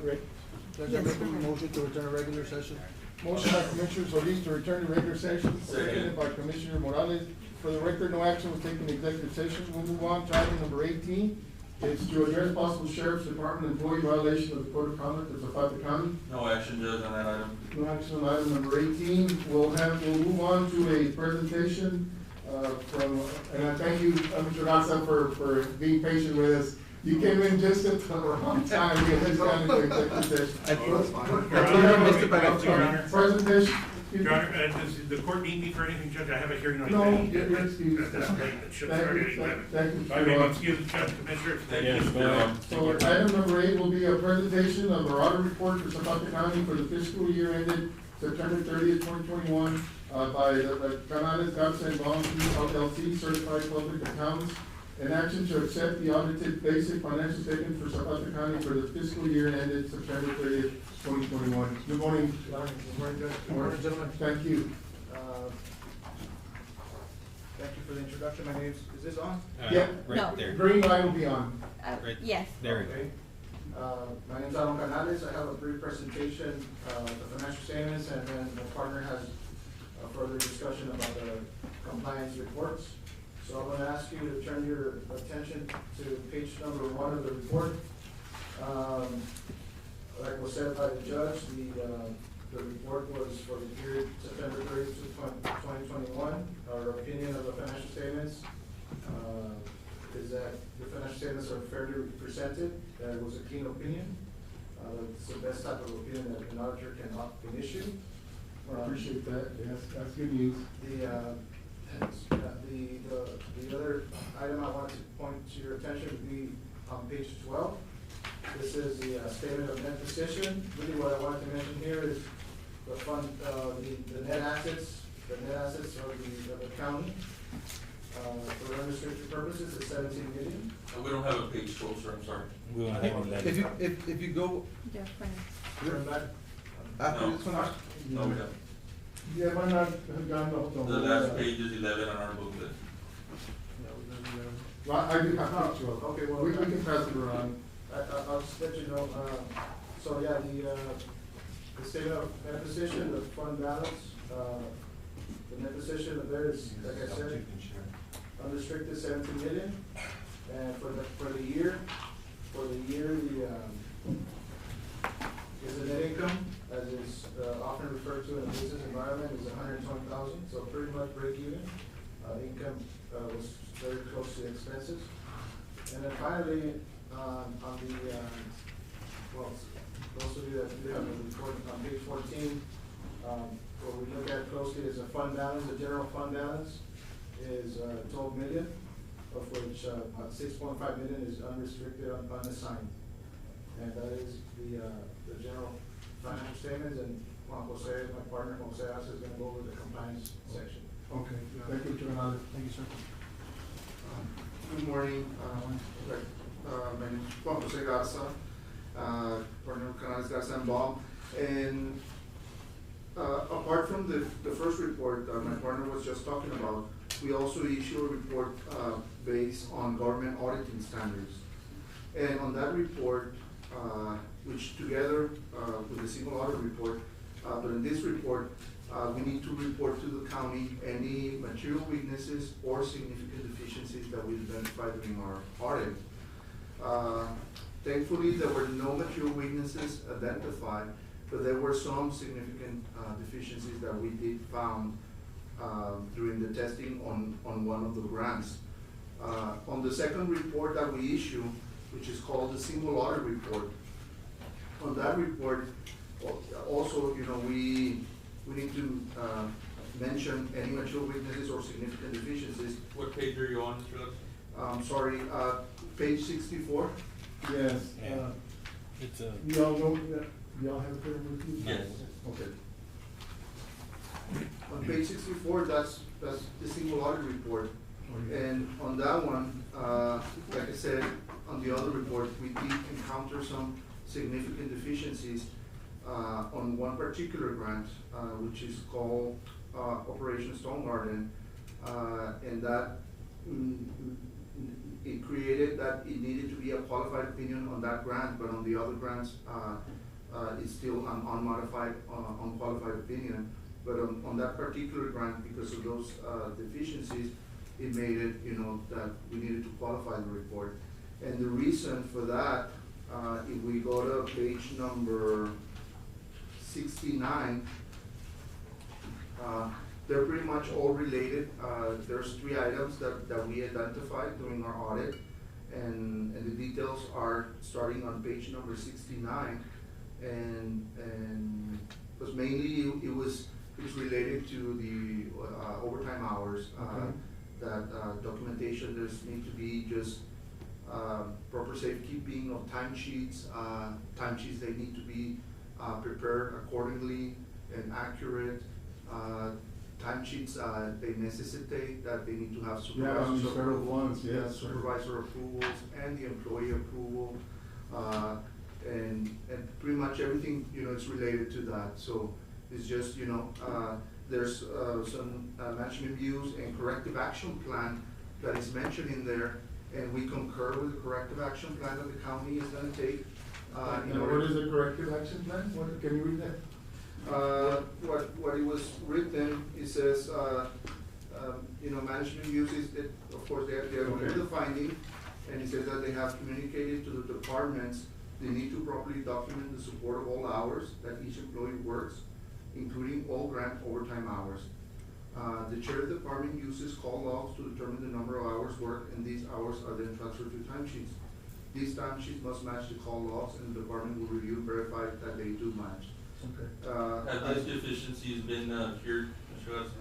Rick? Judge, I Yes. make a motion to return to regular session. Motion by Commissioner Solis to return to regular session, seconded by Commissioner Morales. For the record, no action was taken in executive session. We'll move on to item number 18. It's to address possible Sheriff's Department employee violation of the Code of Conduct of Zapata County. No action, Judge, on that item. No action on item number 18. We'll move on to a presentation, and I thank you, Mr. Garza, for being patient with us. You came in just at the wrong time, we had just gone into executive session. Presentation. Your Honor, does the court need me for anything, Judge? I have a hearing on No, that. you're excused. That's great. It should Thank start you, at 11. thank you. I may excuse Judge, Commissioner. Thank you, Mr. Brown. So item number 8 will be a presentation of our audit report for Zapata County for the fiscal year ended September 30th, 2021, by the Canales Garza and Bond LLC Certified Public Accountants. An action to accept the audited basic financial statement for Zapata County for the fiscal year ended September 30th, 2021. Good morning. Good morning, Judge. Good morning, gentlemen. Thank you. Thank you for the introduction. My name's, is this on? Yeah, No. Right there. green light will be on. Right. Yes. There we go. Okay. My name's Aaron Canales. I have a brief presentation of the financial statements, and then my partner has a further discussion about the compliance reports. So I'm gonna ask you to turn your attention to page number 1 of the report. Like was said by the judge, the report was for the period September 30th, 2021. Our opinion of the financial statements is that the financial statements are fairly presented. That it was a clean opinion. It's the best type of opinion that an auditor can issue. I appreciate that. Yes, that's good news. The other item I want to point to your attention would be on page 12. This is the statement of net position. Really what I wanted to mention here is the fund, the net assets of the county. For unrestricted purposes, it's 17 million. We don't have a page 12, sir, I'm sorry. We want to have If you- if you go Yeah, fine. Turn back. after No. this one. No, we don't. Yeah, why not have gone the whole? The last page is 11 on our booklet. Well, I do have page 12. Okay, well, We can pass it around. I'll just let you know, so yeah, the statement of net position, the fund balance, the net position of there is, like I said, unrestricted 17 million. And for the year, the net income, as is often referred to in the business environment, is 120,000, so pretty much break even. Income was very close to the expenses. And then finally, on the, well, those of you that do have the report on page 14, what we look at closely is the fund balance. The general fund balance is 12 million, of which about 6.5 million is unrestricted, unassigned. And that is the general financial statements, and Juan Jose, my partner, Jose Asa, is gonna go over the compliance section. Okay, thank you, Mr. Hernandez. Thank you, sir. Good morning, my name is Juan Jose Garza, partner of Canales Garza and Bob. And apart from the first report my partner was just talking about, we also issue a report based on government auditing standards. And on that report, which together with the single audit report, but in this report, we need to report to the county any material weaknesses or significant deficiencies that we identified during our audit. Thankfully, there were no material weaknesses identified, but there were some significant deficiencies that we did found during the testing on one of the grants. On the second report that we issue, which is called the single audit report, on that report, also, we need to mention any material weaknesses or significant deficiencies. What page are you on, Mr. Lux? Sorry, page 64. Yes, It's a. y'all know, y'all have a paper with you? Yes. Okay. On page 64, that's the single audit report. And on that one, like I said, on the other report, we did encounter some significant deficiencies on one particular grant, which is called Operation Stone Garden, and that it created that it needed to be a qualified opinion on that grant, but on the other grants, it's still an unmodified, unqualified opinion. But on that particular grant, because of those, deficiencies, it made it, that we needed to qualify the report. And the reason for that, if we go to page number 69, they're pretty much all related. There's 3 items that we identified during our audit, and the details are starting on page number 69. And was mainly, it's related to the overtime hours. Okay. That documentation, there's need to be just proper safekeeping of timesheets. Timesheets, they need to be prepared accordingly and accurate. Timesheets, they necessitate that they need to have Yeah, on supervisor. several ones, yes. Supervisor approvals and the employee approval. And pretty much everything, is related to that. So it's just, there's some management views and corrective action plan that is mentioned in there, and we concur with the corrective action plan that the county is gonna take. And what is the corrective action plan? What, can you read that? What it was written, it says, management uses it, of course, they are aware of the finding, and it says that they have communicated to the departments, they need to properly document the support of all hours that each employee works, including all grant overtime hours. The chair of the department uses call logs to determine the number of hours worked, and these hours are then transferred to timesheets. These timesheets must match the call logs, and the department will review and verify that they do match. Okay. Have these deficiencies been cured, Mr. Garza?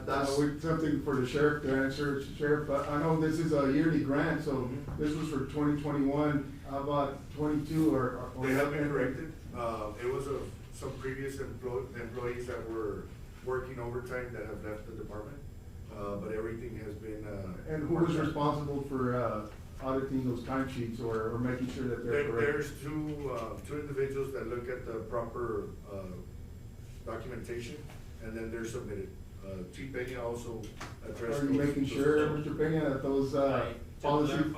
That's. Something for the sheriff to answer, Sheriff, but I know this is a yearly grant, so this was for 2021, how about 22 or? They have been corrected. It was some previous employees that were working overtime that have left the department, but everything has been. And who was responsible for auditing those timesheets or making sure that they're correct? There's two individuals that look at the proper documentation, and then they're submitted. Chief Peña also addressed. Are you making sure, Mr. Peña, that those policies? To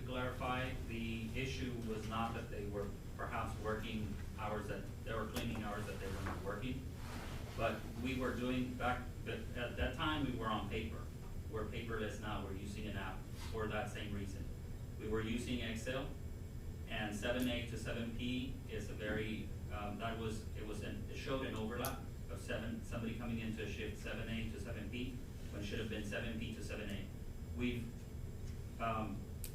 clarify, the issue was not that they were perhaps working hours they were claiming hours that they were not working. But we were doing at that time, we were on paper. We're paperless now, we're using an app for that same reason. We were using Excel, and 7A to 7P is a very, it showed an overlap of somebody coming into a shift 7A to 7P, when it should have been 7P to 7A.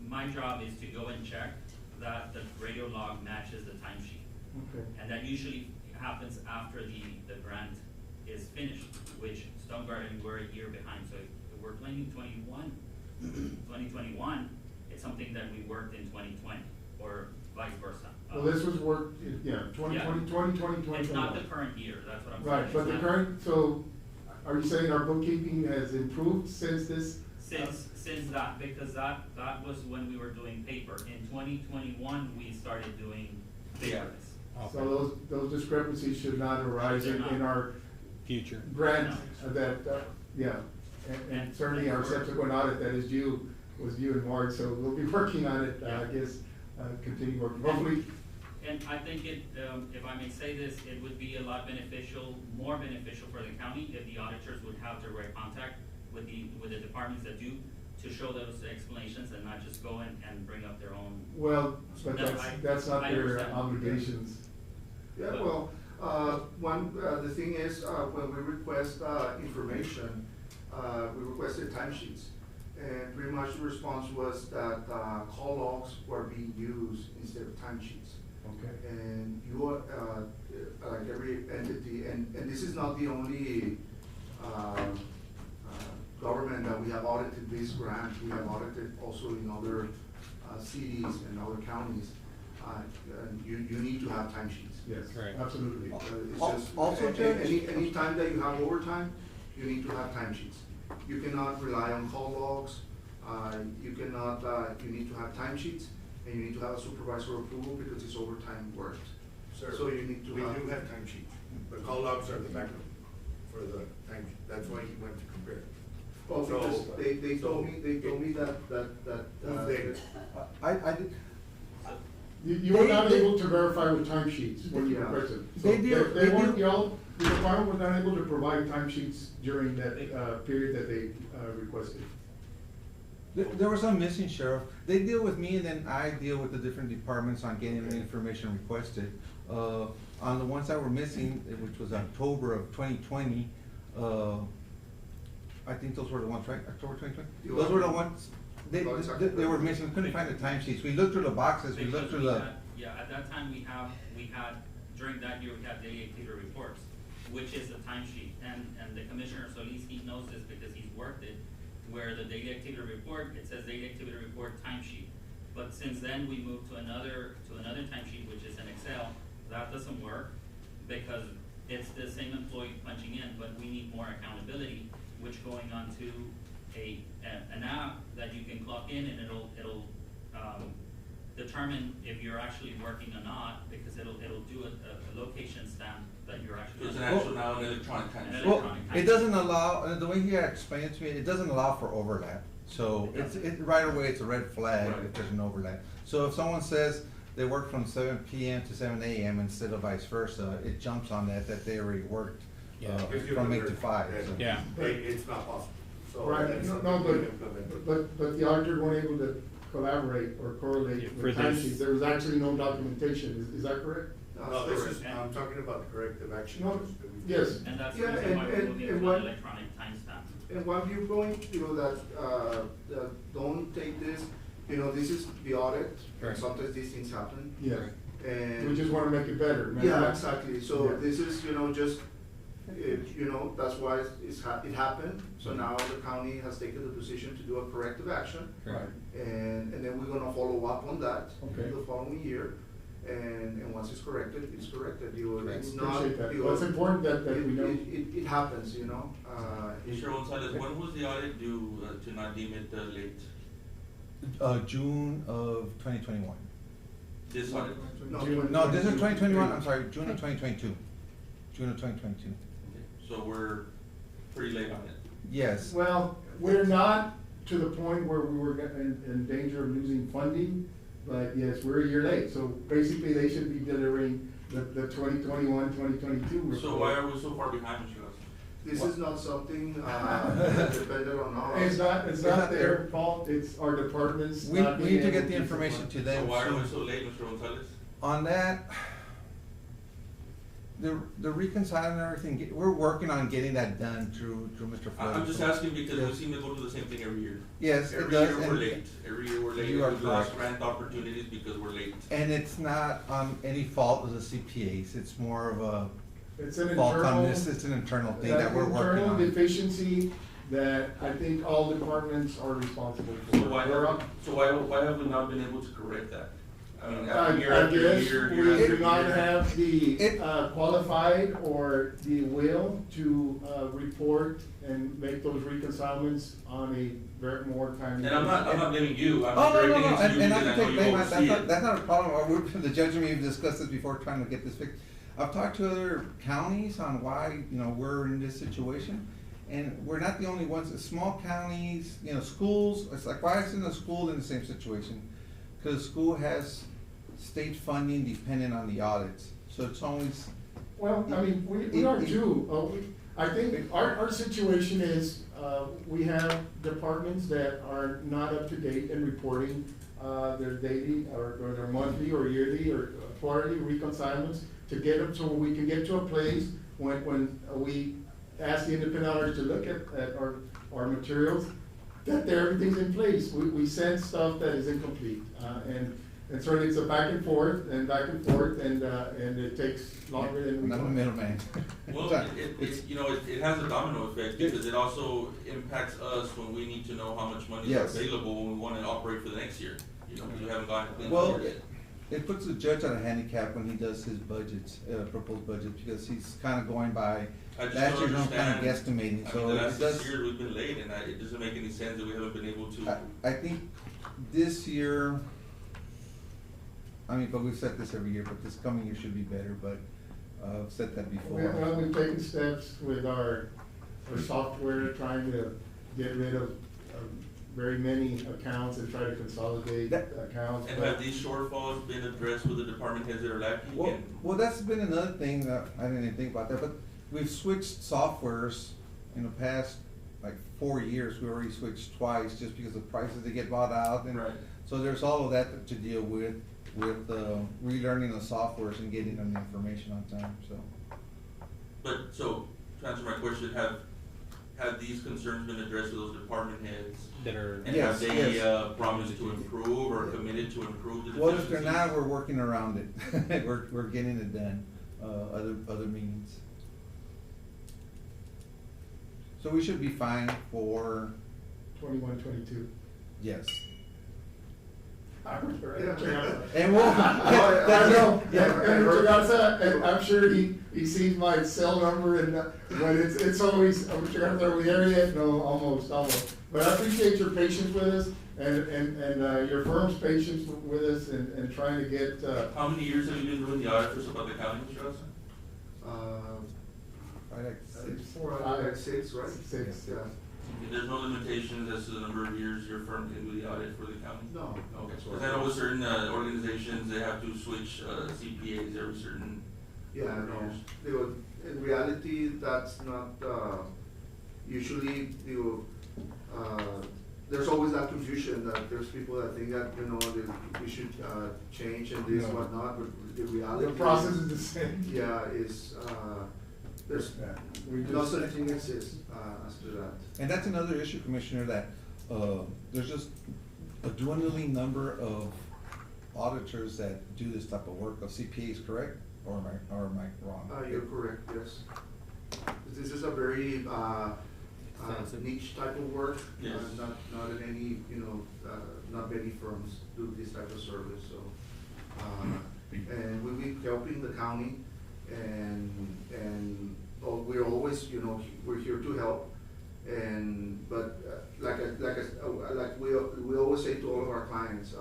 My job is to go and check that the radio log matches the timesheet. Okay. And that usually happens after the grant is finished, which Stone Garden, we're a year behind. So if we're claiming 2021, it's something that we worked in 2020, or vice versa. Well, this was worked, 2020. It's not the current year, that's what I'm saying. Right, but the current, so are you saying our bookkeeping has improved since this? Since that, because that was when we were doing paper. In 2021, we started doing paperless. So those discrepancies should not arise in our Future. grant and certainly our subsequent audit that was due in March, so we'll be working on it, I guess, continue working, hopefully. And I think if I may say this, it would be a lot more beneficial for the county if the auditors would have direct contact with the departments that do, to show those explanations and not just go and bring up their own. Well, but that's not I their understand. obligations. Yeah, well, the thing is, when we request, information, we requested timesheets. And pretty much the response was that, call logs were being used instead of timesheets. Okay. And you, like every entity, and this is not the only, government that we have audited this grant. We have audited also in other, cities and other counties. You need to have timesheets. Yes, Correct. absolutely. It's just, Also, Judge? any time that you have overtime, you need to have timesheets. You cannot rely on call logs, you cannot, you need to have timesheets, and you need to have a supervisor approval because it's overtime worked. Sir, So you need to we have. do have timesheets. The call logs are the backup for the time, that's why he went to compare. Oh, So- because they told me that. Who's they? I did, You were not able to verify with timesheets when you Yeah. requested. So They do- They they weren't, do- y'all, the department was not able to provide timesheets during that, period that they, requested. there was some missing, Sheriff. They deal with me and then I deal with the different departments on getting the information requested. On the ones that were missing, which was October of 2020, I think those were the ones, right? October 2020? You Those are- were the ones, they Oh, were missing, we couldn't find the timesheets. We looked through the boxes, we looked through the. Yeah, at that time, we had, during that year, we had daily activity reports, which is the timesheet. And the Commissioner Solis, he knows this because he's worked it, where the daily activity report, it says daily activity report timesheet. But since then, we moved to another timesheet, which is in Excel. That doesn't work because it's the same employee punching in, but we need more accountability, which going on to an app that you can clock in and it'll determine if you're actually working or not, because it'll do a location stamp that you're So actually. it's an actual now an electronic time An sheet. Well, electronic it timesheet. doesn't allow, the way he had explained it to me, it doesn't allow for overlap. So right away, it's a red flag Right. if there's an overlap. So if someone says they work from 7 p.m. to 7 a.m. instead of vice versa, it jumps on that they already worked, If you from 8 to convert, 5. then so. Yeah. It's not possible. So Right, that's no, something we but, implemented. but the auditor weren't able to collaborate or correlate Yeah, with for this- timesheets. There was actually no documentation, is that correct? No, this is, correct. I'm talking about the corrective action. No, yes. And that's the Yeah, reason why we're and moving to an what- electronic timestamp. And one viewpoint, that don't take this, this is the audit, and Right. sometimes these things happen. Yes. And. We just wanna make it better. Yeah, exactly, so Yeah. this is, just, that's why it happened, so now the county has taken the decision to do a corrective action. Right. And then we're gonna follow up on that Okay. the following year, and once it's corrected, it's corrected, it's We not. appreciate that. Well, it's important that we know. It happens, Mr. Gonzalez, when was the audit due to not deem it late? June of 2021. This audit? No, this is 2021, I'm sorry, June of 2022. June of 2022. Okay, so we're pretty late on it. Yes. Well, we're not to the point where we were in danger of losing funding, but yes, we're a year late. So basically, they should be delivering the 2021, 2022 report. So why are we so far behind, Mr. Garza? This is not something, dependent on us. It's not their fault, it's our departments. We not being need to able get the information supply. to them. So why are we soon. so late, Mr. Gonzalez? On that, the reconciling and everything, we're working on getting that done through Mr. Flores. I'm just asking because we Yes. seem to go through the same thing every year. Yes, it Every does, year we're and- late, every year we're late, You are we've lost correct. grant opportunities because we're late. And it's not on any fault of the CPAs, it's more of a It's an fault on internal. this, it's an internal thing that we're working Internal on. deficiency that I think all departments are responsible for. So why We're why have we not been able to correct that? I mean, I after year I after guess year, we year after do not year. have the It- qualified or the will to report and make those reconcilements on a very more timely. And I'm not blaming you, I'm Oh, just no, directing no, it no, to you and I because I can know take you blame, oversee it. that's not a problem, the judge and me have discussed this before, trying to get this fixed. I've talked to other counties on why, we're in this situation, and we're not the only ones, it's small counties, schools, it's like, why isn't a school in the same situation? Cause school has state funding dependent on the audits, so it's always, Well, I mean, we are too. I think our situation is, we have departments that are not up to date in reporting, their daily or their monthly or yearly or quarterly reconciliations to get them so we can get to a place when we ask the independent auditors to look at our materials, that everything's in place. We send stuff that is incomplete, and certainly it's a back and forth, and it takes longer than we I'm a want. middleman. Well, it has a domino effect because it also impacts us when we need to know how much money is Yes. available when we wanna operate for the next year. Because we haven't gotten clean Well, numbers yet. it puts the judge at a handicap when he does his budgets, proposed budget, because he's kinda going by, I just last don't year's own kind of understand. guesstimating, I so mean, the it last does. 6 years we've been late and it doesn't make any sense that we haven't been able to. I think this year, but we've said this every year, but this coming year should be better, but, I've said that before. Well, we've taken steps with our software, trying to get rid of very many accounts and try to consolidate That- accounts. And but- have these shortfalls been addressed with the department heads that are lacking? Well, And- well, that's been another thing that, I didn't even think about that, but we've switched softwares in the past, like, 4 years. We already switched twice just because of prices that get bought out. And Right. so there's all of that to deal with relearning the softwares and getting them the information on time, so. But, so, to answer my question, have these concerns been addressed with those department heads? That are. And Yes, have they, yes. promised to improve or committed to improve the deficiencies? Well, if they're not, we're working around it. We're getting it done, other means. So we should be fine for, 21, 22. yes. I was right. Yeah. And we'll. I know, Yeah. and Mr. Garza, and I'm sure he sees my cell number and, but it's always, Mr. Garza, are we there yet? No, almost. But I appreciate your patience with us and your firm's patience with us and trying to get, How many years have you been doing the audit for Zapata County, Mr. Garza? I like Like 6, right? 6. Yeah. There's no limitations as to the number of years your firm can do the audit for the county? No. Okay, because I know with certain, organizations, they have to switch, CPAs every certain Yeah, number of no, years. they would, in reality, that's not, usually, there's always that confusion that there's people that think that, that we should, change and this, No. whatnot, but the reality. the process is the same. Yeah, is, there's, Yeah, we no just- such thing exists, as to that. And that's another issue, Commissioner, that, there's just a dwindling number of auditors that do this type of work, of CPAs, correct? Or am I wrong? You're correct, yes. This is a very, Extensive. niche type of work. Yes. Not in any, not many firms do this type of service, so. And we'll be helping the county and we're always, we're here to help. But like we always say to all of our clients,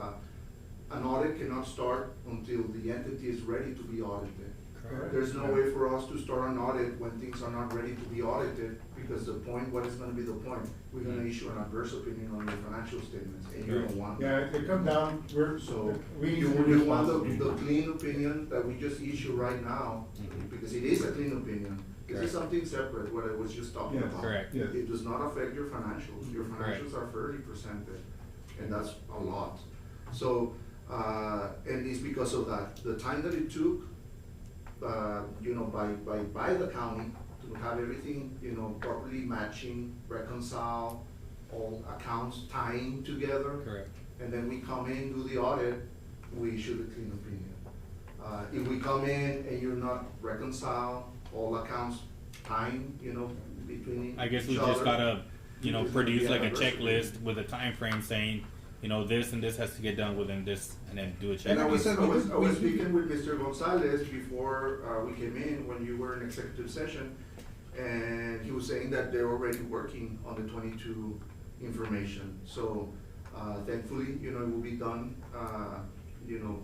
an audit cannot start until the entity is ready to be audited. Correct. There's no way for us to start an audit when things are not ready to be audited, because what is gonna be the point? We're gonna issue an adverse opinion on your financial statements, and you don't want that. Yeah, it come down, So, we need you to be want the responsible. clean opinion that we just issue right now, because it is a clean opinion. This is something separate, what I was just talking Yes. about. Correct. Yes. It does not affect your financials. Your Correct. financials are fairly presented, and that's a lot. So, and it's because of that. The time that it took, by the county to have everything, properly matching, reconcile, all accounts tying together. Correct. And then we come in, do the audit, we issue the clean opinion. If we come in and you're not reconciled, all accounts tying, between I guess we each just other, gotta, there's gonna produce be like a adverse opinion. checklist with a time frame saying, this and this has to get done within this, and then do a And I was, checklist. I was speaking with Mr. Gonzalez before, we came in, when you were in executive session, and he was saying that they're already working on the 22 information. So, thankfully, it will be done,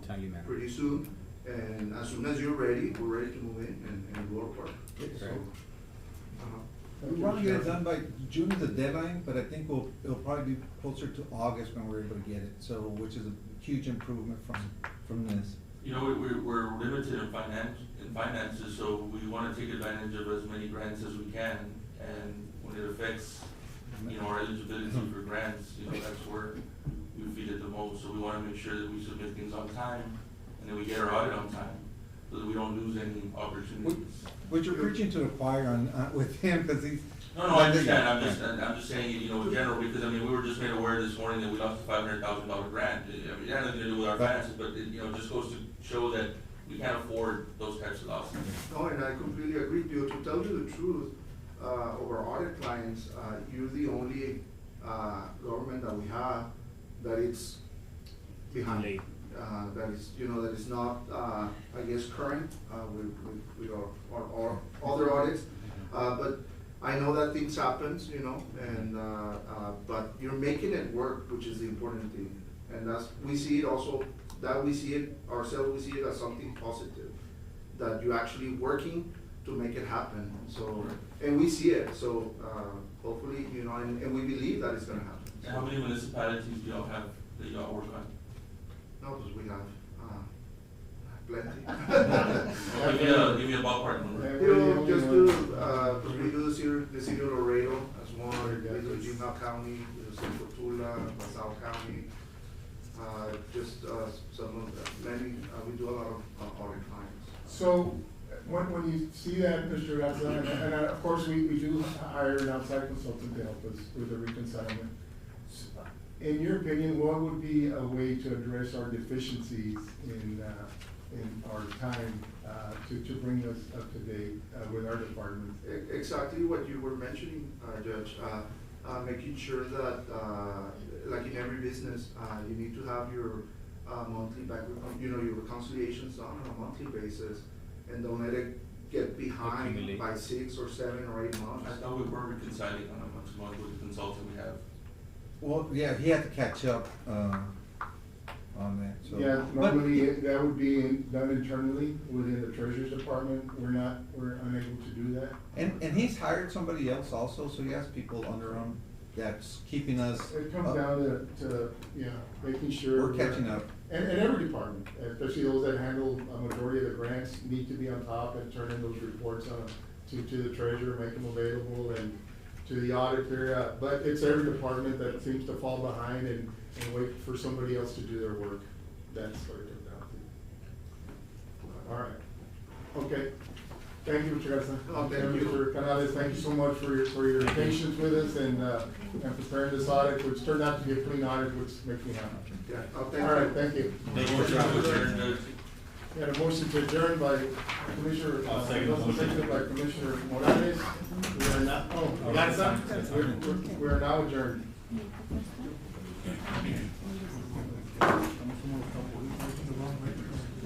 Timely manner. pretty soon. And as soon as you're ready, we're ready to move in and do our work. So, Correct. We want to get it done by June is the deadline, but I think it'll probably be closer to August when we're able to get it, so, which is a huge improvement from this. We're limited in finances, so we wanna take advantage of as many grants as we can. And when it affects, our eligibility for grants, that's where we feel it the most. So we wanna make sure that we submit things on time, and then we get our audit on time, so that we don't lose any opportunities. Which you're preaching to the choir on, with him, because he's. No, I understand, I'm just saying, in general, because, we were just made aware this morning that we lost a $500,000 grant. It had nothing to do with our finances, but it, just goes to show that we can't afford those types of losses. No, and I completely agree with you. To tell you the truth, of our audit clients, you're the only, government that we have that it's behind. Late. That is, that is not, I guess, current, with our other audits. But I know that things happens, and, but you're making it work, which is the important thing. And we see it also, we see it ourselves, we see it as something positive, that you're actually working to make it happen. So, and we see it, so, hopefully, you know, and we believe that it's gonna happen. And how many municipalities do y'all have that y'all work on? No, because we have, plenty. Give me a ballpark number. You know, just do, cause we do the city of Laredo as one, we do Jimma County, we do Central Tula, LaSalle County. Just, some of the, many, we do a lot of, audit clients. So, when you see that, Mr. Garza, and of course, we do hire an outside consultant to help us with the reconciliation. In your opinion, what would be a way to address our deficiencies in our time, to bring us up to date, with our department? Exactly what you were mentioning, Judge, making sure that, like in every business, you need to have your, monthly your reconciliations done on a monthly basis, and don't let it get behind Accumulate. by 6 or 7 or 8 months. I thought we were reconciling on a month with the consultant we have. Well, yeah, he had to catch up, on that, so. Yeah, But- normally, that would be done internally within the treasurer's department. We're unable to do that. And he's hired somebody else also, so he has people under him that's keeping us. It comes up. down to, yeah, making sure. We're catching up. And every department, especially those that handle a majority of the grants, need to be on top and turn in those reports to the treasurer, make them available, and to the auditor. But it's every department that seems to fall behind and wait for somebody else to do their work. That's what it comes down to. All right. Okay. Thank you, Mr. Garza. Oh, thank you. Mr. Canales, thank you so much for your patience with us and preparing this audit, which turned out to be a clean audit, which makes me happy. Yeah, All thank you. right, thank you. Thank you, Motion to adjourn, Judge. We had a motion to adjourn by Commissioner, I'll second the also motion. seconded by Commissioner Morales. We are now, you got some? We are now adjourned.